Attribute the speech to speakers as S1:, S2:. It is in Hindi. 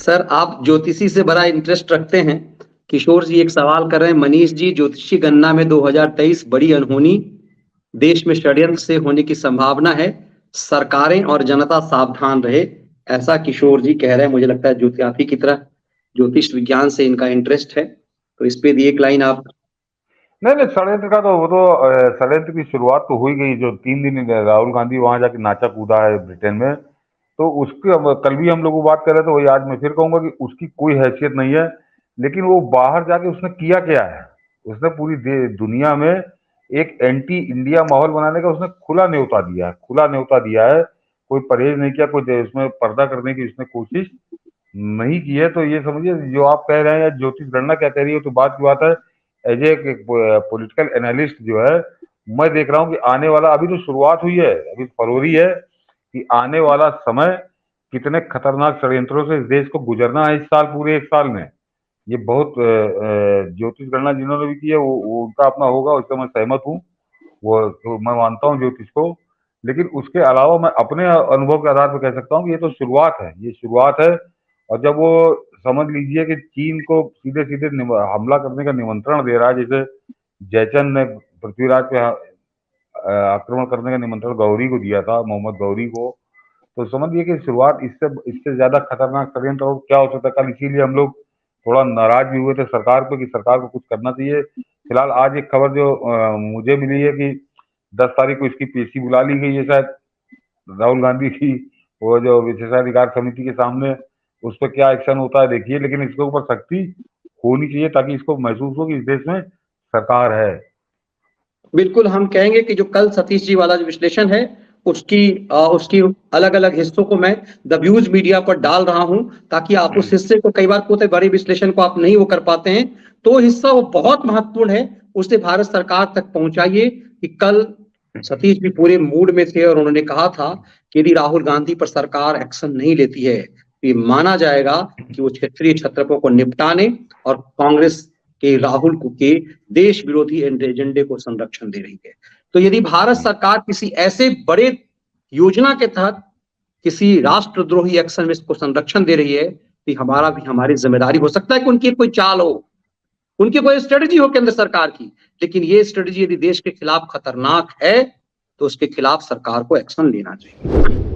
S1: सर, आप ज्योतिषी से बड़ा इंटरेस्ट रखते हैं। किशोर जी एक सवाल कर रहे हैं, मनीष जी, ज्योतिषी गणना में 2023 बड़ी अनहोनी, देश में षड्यंत्र से होने की संभावना है, सरकारें और जनता सावधान रहे, ऐसा किशोर जी कह रहे हैं। मुझे लगता है ज्योति आप ही की तरह ज्योतिष विज्ञान से इनका इंटरेस्ट है, तो इस पे भी एक लाइन आप।
S2: नहीं नहीं, षड्यंत्र का तो वो तो षड्यंत्र की शुरुआत तो हुई गई। जो 3 दिन राहुल गांधी वहां जाके नाचा कूदा है ब्रिटेन में, तो उसकी कल भी हम लोग वो बात कर रहे थे, वही आज मैं फिर कहूंगा कि उसकी कोई हैसियत नहीं है। लेकिन वो बाहर जाके उसने किया क्या है? उसने पूरी दुनिया में एक एंटी इंडिया माहौल बनाने का उसने खुला न्योता दिया है, खुला न्योता दिया है। कोई परहेज नहीं किया, कोई उसमें पर्दा करने की उसने कोशिश नहीं की है। तो ये समझिए, जो आप कह रहे हैं या ज्योतिष गणना क्या कह रही है, तो बात की बात है। एज ए पॉलिटिकल एनालिस्ट जो है, मैं देख रहा हूँ कि आने वाला, अभी तो शुरुआत हुई है, अभी फरवरी है, कि आने वाला समय कितने खतरनाक षड्यंत्रों से इस देश को गुजरना है इस साल, पूरे 1 साल में। ये बहुत ज्योतिष गणना जिन्होंने भी की है वो उनका अपना होगा, उससे मैं सहमत हूँ। वो तो मैं मानता हूँ ज्योतिष को। लेकिन उसके अलावा मैं अपने अनुभव के आधार पर कह सकता हूँ कि ये तो शुरुआत है, ये शुरुआत है। और जब वो समझ लीजिए कि चीन को सीधे सीधे हमला करने का निमंत्रण दे रहा है, जैसे जयचंद ने पृथ्वीराज पे आक्रमण करने का निमंत्रण गौरी को दिया था, मोहम्मद गौरी को, तो समझिए कि शुरुआत इससे इससे ज्यादा खतरनाक षड्यंत्र और क्या हो सकता है। कल इसीलिए हम लोग थोड़ा नाराज भी हुए थे सरकार पे, कि सरकार को कुछ करना चाहिए। फिलहाल आज एक खबर जो मुझे मिली है कि 10 तारीख को इसकी पेशी बुला ली गई है शायद, राहुल गांधी की वो जो विशेषाधिकार समिति के सामने। उस पर क्या एक्शन होता है देखिए, लेकिन इसके ऊपर सख्ती होनी चाहिए ताकि इसको महसूस हो कि इस देश में सरकार है।
S1: बिल्कुल, हम कहेंगे कि जो कल सतीश जी वाला जो विश्लेषण है, उसकी अलग अलग हिस्सों को मैं द व्यूज मीडिया पर डाल रहा हूं, ताकि आप उस हिस्से को, कई बार होते बड़े विश्लेषण को आप नहीं वो कर पाते हैं, तो हिस्सा वो बहुत महत्वपूर्ण है, उसे भारत सरकार तक पहुंचाइए। कि कल सतीश भी पूरे मूड में थे और उन्होंने कहा था कि यदि राहुल गांधी पर सरकार एक्शन नहीं लेती है तो ये माना जाएगा कि वो क्षेत्रीय छत्रपों को निपटाने और कांग्रेस के राहुल के देश विरोधी एजेंडे को संरक्षण दे रही है। तो यदि भारत सरकार किसी ऐसे बड़े योजना के तहत किसी राष्ट्रद्रोही एक्शन में इसको संरक्षण दे रही है, तो हमारा भी, हमारी जिम्मेदारी हो सकता है कि उनकी कोई चाल हो, उनकी कोई स्ट्रेटजी हो केंद्र सरकार की, लेकिन ये स्ट्रेटजी यदि देश के खिलाफ खतरनाक है तो उसके खिलाफ सरकार को एक्शन लेना चाहिए।